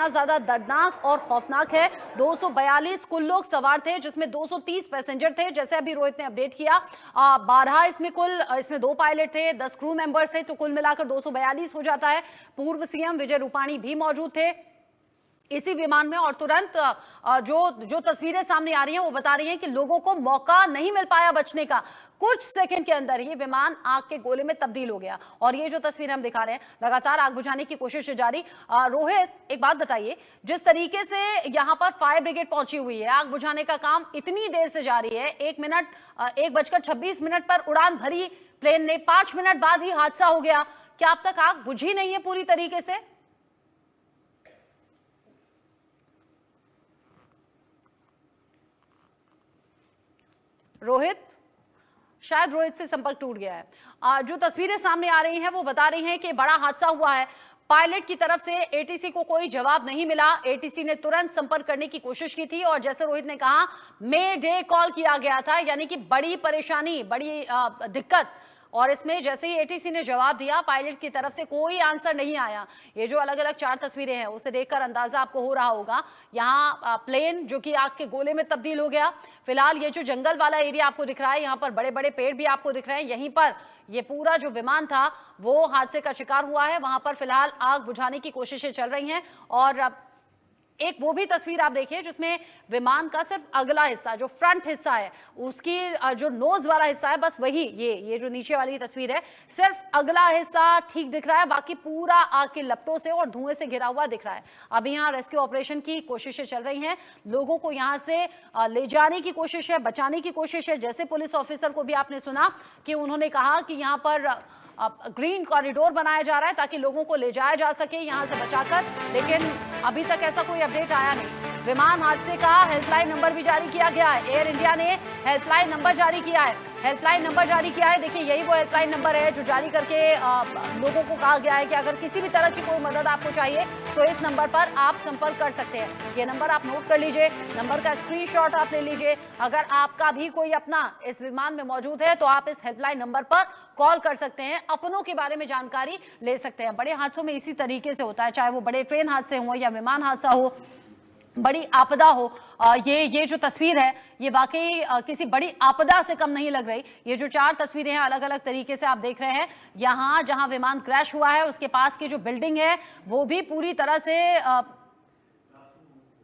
ज्यादा दर्दनाक और खौफनाक है। 242 कुल लोग सवार थे, जिसमें 230 पैसेंजर थे, जैसे अभी रोहित ने अपडेट किया। 12 इसमें 2 पायलट थे, 10 क्रू मेंबर्स थे, तो कुल मिलाकर 242 हो जाता है। पूर्व सीएम विजय रूपाणी भी मौजूद थे इसी विमान में। और तुरंत जो तस्वीरें सामने आ रही हैं वो बता रही हैं कि लोगों को मौका नहीं मिल पाया बचने का। कुछ सेकंड के अंदर ही विमान आग के गोले में तब्दील हो गया। और ये जो तस्वीरें हम दिखा रहे हैं, लगातार आग बुझाने की कोशिश जारी। रोहित, एक बात बताइए, जिस तरीके से यहां पर फायर ब्रिगेड पहुंची हुई है, आग बुझाने का काम इतनी देर से जारी है, 1:26 पर उड़ान भरी प्लेन ने, 5 मिनट बाद ही हादसा हो गया। क्या अब तक आग बुझी नहीं है पूरी तरीके से? रोहित, शायद रोहित से संपर्क टूट गया है। जो तस्वीरें सामने आ रही हैं वो बता रही हैं कि बड़ा हादसा हुआ है। पायलट की तरफ से एटीसी को कोई जवाब नहीं मिला। एटीसी ने तुरंत संपर्क करने की कोशिश की थी और जैसे रोहित ने कहा, मे डे कॉल किया गया था, यानी कि बड़ी परेशानी, बड़ी दिक्कत। और इसमें जैसे ही एटीसी ने जवाब दिया, पायलट की तरफ से कोई आंसर नहीं आया। ये जो अलग अलग 4 तस्वीरें हैं उसे देखकर अंदाजा आपको हो रहा होगा, यहाँ प्लेन जो कि आग के गोले में तब्दील हो गया। फिलहाल ये जो जंगल वाला एरिया आपको दिख रहा है, यहाँ पर बड़े बड़े पेड़ भी आपको दिख रहे हैं। यहीं पर ये पूरा जो विमान था वो हादसे का शिकार हुआ है। वहां पर फिलहाल आग बुझाने की कोशिशें चल रही हैं। और एक वो भी तस्वीर आप देखिए जिसमें विमान का सिर्फ अगला हिस्सा, जो फ्रंट हिस्सा है, उसकी जो नोज वाला हिस्सा है, बस वही ये जो नीचे वाली तस्वीर है, सिर्फ अगला हिस्सा ठीक दिख रहा है, बाकी पूरा आग की लपटों से और धुएं से घिरा हुआ दिख रहा है। अभी यहाँ रेस्क्यू ऑपरेशन की कोशिशें चल रही हैं, लोगों को यहाँ से ले जाने की कोशिश है, बचाने की कोशिश है। जैसे पुलिस ऑफिसर को भी आपने सुना कि उन्होंने कहा कि यहाँ पर ग्रीन कॉरिडोर बनाया जा रहा है ताकि लोगों को ले जाया जा सके यहाँ से बचाकर, लेकिन अभी तक ऐसा कोई अपडेट आया नहीं। विमान हादसे का हेल्पलाइन नंबर भी जारी किया गया है। एयर इंडिया ने हेल्पलाइन नंबर जारी किया है। देखिए, यही वो हेल्पलाइन नंबर है जो जारी करके लोगों को कहा गया है कि अगर किसी भी तरह की कोई मदद आपको चाहिए तो इस नंबर पर आप संपर्क कर सकते हैं। ये नंबर आप नोट कर लीजिए, नंबर का स्क्रीनशॉट आप ले लीजिए। अगर आपका भी कोई अपना इस विमान में मौजूद है तो आप इस हेल्पलाइन नंबर पर कॉल कर सकते हैं, अपनों के बारे में जानकारी ले सकते हैं। बड़े हादसों में इसी तरीके से होता है, चाहे वो बड़े ट्रेन हादसे हो या विमान हादसा हो, बड़ी आपदा हो। ये जो तस्वीर है ये वाकई किसी बड़ी आपदा से कम नहीं लग रही। ये जो 4 तस्वीरें हैं अलग अलग तरीके से आप देख रहे हैं, यहाँ जहां विमान क्रैश हुआ है उसके पास की जो बिल्डिंग है वो भी पूरी तरह से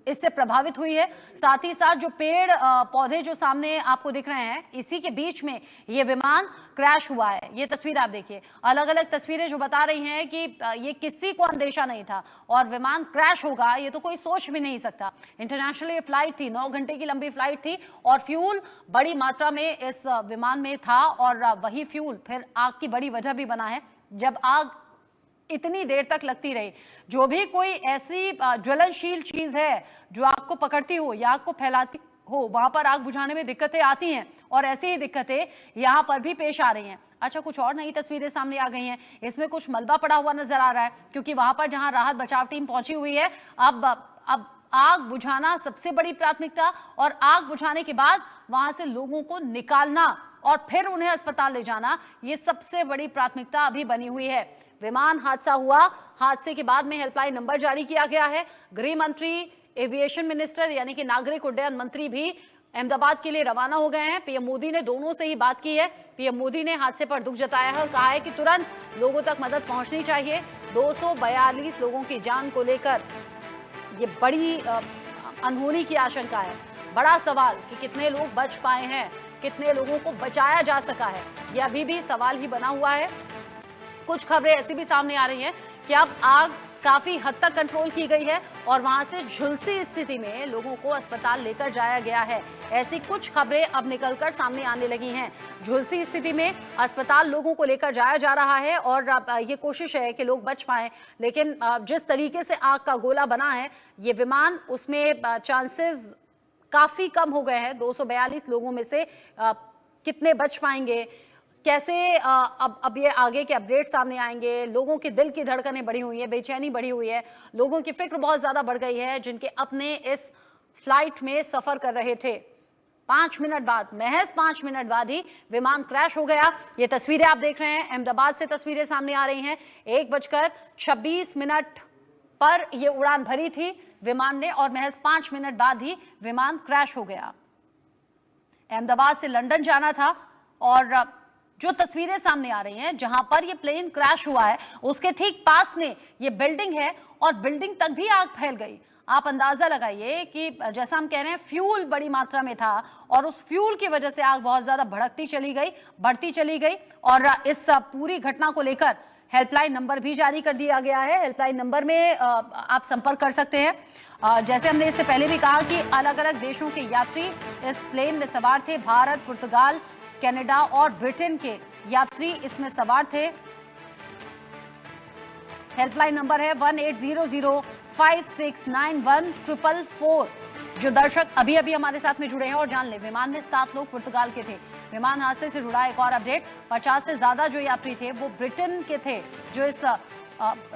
इससे प्रभावित हुई है। साथ ही साथ जो पेड़ पौधे जो सामने आपको दिख रहे हैं, इसी के बीच में ये विमान क्रैश हुआ है। ये तस्वीर आप देखिए, अलग अलग तस्वीरें जो बता रही हैं कि ये किसी को अंदेशा नहीं था और विमान क्रैश होगा ये तो कोई सोच भी नहीं सकता। इंटरनेशनल फ्लाइट थी, 9 घंटे की लंबी फ्लाइट थी और फ्यूल बड़ी मात्रा में इस विमान में था और वही फ्यूल फिर आग की बड़ी वजह भी बना है। जब आग इतनी देर तक लगती रही, जो भी कोई ऐसी ज्वलनशील चीज है जो आग को पकड़ती हो या आग को फैलाती हो, वहां पर आग बुझाने में दिक्कतें आती हैं और ऐसी ही दिक्कतें यहां पर भी पेश आ रही हैं। अच्छा, कुछ और नई तस्वीरें सामने आ गई हैं। इसमें कुछ मलबा पड़ा हुआ नजर आ रहा है क्योंकि वहां पर जहां राहत बचाव टीम पहुंची हुई है, अब आग बुझाना सबसे बड़ी प्राथमिकता और आग बुझाने के बाद वहां से लोगों को निकालना और फिर उन्हें अस्पताल ले जाना, ये सबसे बड़ी प्राथमिकता अभी बनी हुई है। विमान हादसा हुआ, हादसे के बाद में हेल्पलाइन नंबर जारी किया गया है। गृह मंत्री, एविएशन मिनिस्टर यानी कि नागरिक उड्डयन मंत्री भी अहमदाबाद के लिए रवाना हो गए हैं। पीएम मोदी ने दोनों से ही बात की है। पीएम मोदी ने हादसे पर दुख जताया है और कहा है कि तुरंत लोगों तक मदद पहुंचनी चाहिए। 242 लोगों की जान को लेकर ये बड़ी अनहोनी की आशंका है। बड़ा सवाल कि कितने लोग बच पाए हैं, कितने लोगों को बचाया जा सका है, ये अभी भी सवाल ही बना हुआ है। कुछ खबरें ऐसी भी सामने आ रही हैं कि अब आग काफी हद तक कंट्रोल की गई है और वहां से झुलसी स्थिति में लोगों को अस्पताल लेकर जाया गया है। ऐसी कुछ खबरें अब निकलकर सामने आने लगी हैं। झुलसी स्थिति में अस्पताल लोगों को लेकर जाया जा रहा है और ये कोशिश है कि लोग बच पाएं, लेकिन जिस तरीके से आग का गोला बना है ये विमान, उसमें चांसेस काफी कम हो गए हैं। 242 लोगों में से कितने बच पाएंगे, कैसे अब ये आगे के अपडेट सामने आएंगे। लोगों के दिल की धड़कनें बढ़ी हुई है, बेचैनी बढ़ी हुई है, लोगों की फिक्र बहुत ज्यादा बढ़ गई है जिनके अपने इस फ्लाइट में सफर कर रहे थे। 5 मिनट बाद, महज 5 मिनट बाद ही विमान क्रैश हो गया। ये तस्वीरें आप देख रहे हैं, अहमदाबाद से तस्वीरें सामने आ रही हैं। 1:26 पर यह उड़ान भरी थी विमान ने और महज 5 मिनट बाद ही विमान क्रैश हो गया। अहमदाबाद से लंदन जाना था और जो तस्वीरें सामने आ रही हैं जहां पर ये प्लेन क्रैश हुआ है उसके ठीक पास में ये बिल्डिंग है और बिल्डिंग तक भी आग फैल गई। आप अंदाजा लगाइए कि जैसा हम कह रहे हैं फ्यूल बड़ी मात्रा में था और उस फ्यूल की वजह से आग बहुत ज्यादा बढ़ती चली गई और इस पूरी घटना को लेकर हेल्पलाइन नंबर भी जारी कर दिया गया है। हेल्पलाइन नंबर में आप संपर्क कर सकते हैं। जैसे हमने इससे पहले भी कहा कि अलग अलग देशों के यात्री इस प्लेन में सवार थे। भारत, पुर्तगाल, कनाडा और ब्रिटेन के यात्री इसमें सवार थे। हेल्पलाइन नंबर है 1800569144। जो दर्शक अभी अभी हमारे साथ में जुड़े हैं और जान ले, विमान में 7 लोग पुर्तगाल के थे। विमान हादसे से जुड़ा एक और अपडेट, 50 से ज्यादा जो यात्री थे वो ब्रिटेन के थे जो इस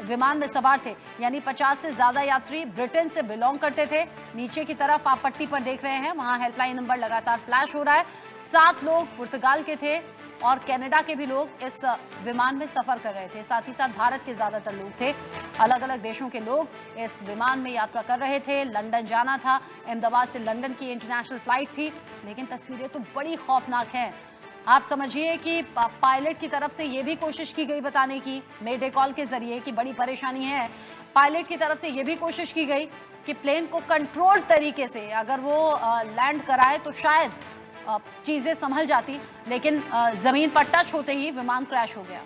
विमान में सवार थे, यानी 50 से ज्यादा यात्री ब्रिटेन से बिलोंग करते थे। नीचे की तरफ आप पट्टी पर देख रहे हैं, वहां हेल्पलाइन नंबर लगातार फ्लैश हो रहा है। 7 लोग पुर्तगाल के थे और कनाडा के भी लोग इस विमान में सफर कर रहे थे। साथ ही साथ भारत के ज्यादातर लोग थे। अलग अलग देशों के लोग इस विमान में यात्रा कर रहे थे। लंदन जाना था, अहमदाबाद से लंदन की इंटरनेशनल फ्लाइट थी। लेकिन तस्वीरें तो बड़ी खौफनाक हैं। आप समझिए कि पायलट की तरफ से ये भी कोशिश की गई बताने की मेडे कॉल के जरिए कि बड़ी परेशानी है। पायलट की तरफ से ये भी कोशिश की गई कि प्लेन को कंट्रोल तरीके से अगर वो लैंड कराए तो शायद चीजें संभल जाती, लेकिन जमीन पर टच होते ही विमान क्रैश हो गया।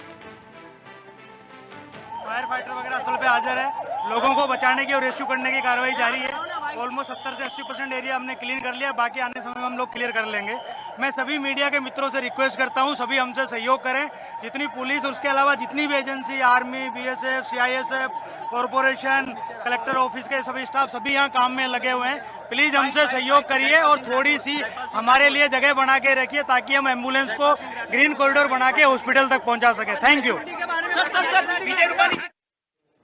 फायर फाइटर वगैरह स्थल पे हाजिर है। लोगों को बचाने की और रेस्क्यू करने की कार्रवाई जारी है। ऑलमोस्ट 70 से 80% एरिया हमने क्लीन कर लिया, बाकी आने समय में हम लोग क्लियर कर लेंगे। मैं सभी मीडिया के मित्रों से रिक्वेस्ट करता हूं, सभी हमसे सहयोग करें। जितनी पुलिस और उसके अलावा जितनी भी agency, army, BSF, CISF, corporation, collector office के सभी स्टाफ सभी यहाँ काम में लगे हुए हैं। प्लीज़ हमसे सहयोग करिए और थोड़ी सी हमारे लिए जगह बना के रखिए ताकि हम एम्बुलेंस को ग्रीन कॉरिडोर बना के हॉस्पिटल तक पहुँचा सके। Thank you.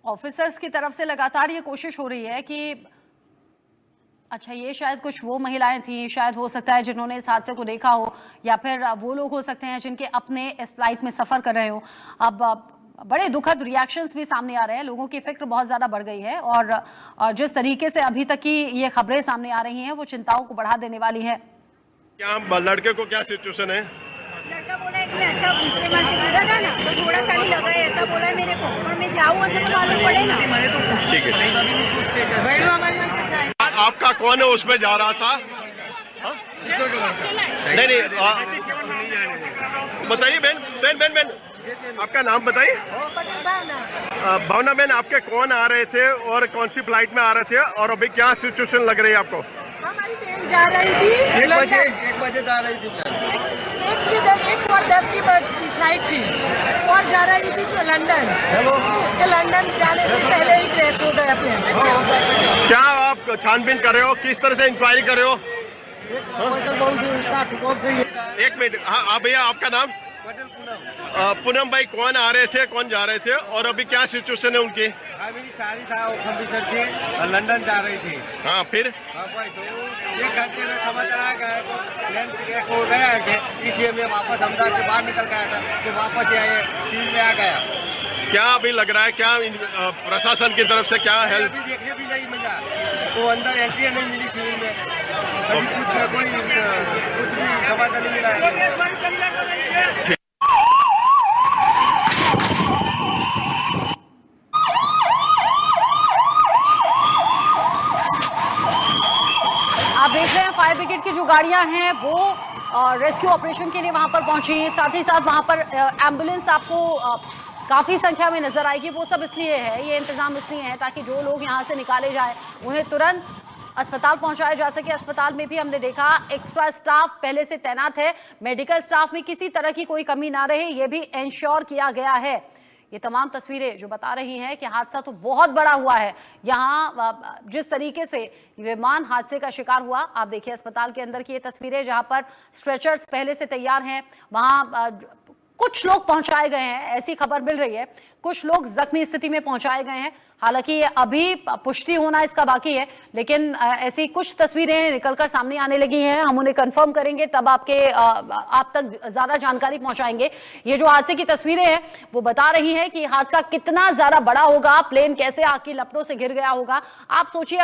ऑफिसर्स की तरफ से लगातार ये कोशिश हो रही है कि अच्छा, ये शायद कुछ वो महिलाएं थी, शायद हो सकता है जिन्होंने इस हादसे को देखा हो, या फिर वो लोग हो सकते हैं जिनके अपने इस फ्लाइट में सफर कर रहे हो। अब बड़े दुखद रिएक्शंस भी सामने आ रहे हैं। लोगों की फिक्र बहुत ज्यादा बढ़ गई है और जिस तरीके से अभी तक की ये खबरें सामने आ रही हैं वो चिंताओं को बढ़ा देने वाली है। क्या लड़के को क्या सिचुएशन है? लड़का बोला है कि मैं अच्छा दूसरे मार से कूदा था ना तो थोड़ा खाली लगा है, ऐसा बोला है मेरे को। और मैं जाऊँ अंदर तो मालूम पड़े ना। ठीक है। आपका कौन है उसमें जा रहा था? नहीं, बताइए बहन, आपका नाम बताइए। भावना बहन, आपके कौन आ रहे थे और कौन सी फ्लाइट में आ रहे थे और अभी क्या सिचुएशन लग रही है आपको? हमारी ट्रेन जा रही थी 1 बजे जा रही थी। 1:10 की फ्लाइट थी और जा रही थी लंदन। लंदन जाने से पहले ही क्रैश हो गया प्लेन। क्या आप छानबीन कर रहे हो? किस तरह से इंक्वायरी कर रहे हो? एक मिनट। हाँ भैया, आपका नाम? पूनम भाई, कौन आ रहे थे, कौन जा रहे थे और अभी क्या सिचुएशन है उनकी? मेरी साड़ी था, वो खम्बीसर थी और लंदन जा रही थी। हाँ, फिर 1 घंटे में समाचार आ गया तो प्लेन क्रैश हो गया है, इसलिए मैं वापस अहमदाबाद के बाहर निकल गया था तो वापस आए सीन में आ गया। क्या अभी लग रहा है, क्या प्रशासन की तरफ से क्या हेल्प? अभी देखने भी नहीं मिला, तो अंदर एंट्री नहीं मिली सिविल में। अभी कुछ भी समाचार नहीं मिला। आप देख रहे हैं फायर ब्रिगेड की जो गाड़ियां हैं वो रेस्क्यू ऑपरेशन के लिए वहां पर पहुंची। साथ ही साथ वहां पर एम्बुलेंस आपको काफी संख्या में नजर आएगी। वो सब इसलिए है, ये इंतजाम इसलिए है ताकि जो लोग यहां से निकाले जाए उन्हें तुरंत अस्पताल पहुंचाया जा सके। अस्पताल में भी हमने देखा एक्स्ट्रा स्टाफ पहले से तैनात है। मेडिकल स्टाफ में किसी तरह की कोई कमी ना रहे, ये भी इंश्योर किया गया है। ये तमाम तस्वीरें जो बता रही हैं कि हादसा तो बहुत बड़ा हुआ है। यहाँ जिस तरीके से विमान हादसे का शिकार हुआ, आप देखिए अस्पताल के अंदर की ये तस्वीरें जहां पर स्ट्रेचर्स पहले से तैयार हैं। वहां कुछ लोग पहुंचाए गए हैं, ऐसी खबर मिल रही है। कुछ लोग जख्मी स्थिति में पहुंचाए गए हैं। हालांकि ये अभी पुष्टि होना इसका बाकी है, लेकिन ऐसी कुछ तस्वीरें निकलकर सामने आने लगी हैं। हम उन्हें कंफर्म करेंगे, तब आप तक ज्यादा जानकारी पहुंचाएंगे। ये जो हादसे की तस्वीरें हैं वो बता रही हैं कि हादसा कितना ज्यादा बड़ा होगा, प्लेन कैसे आग की लपटों से घिर गया होगा। आप सोचिए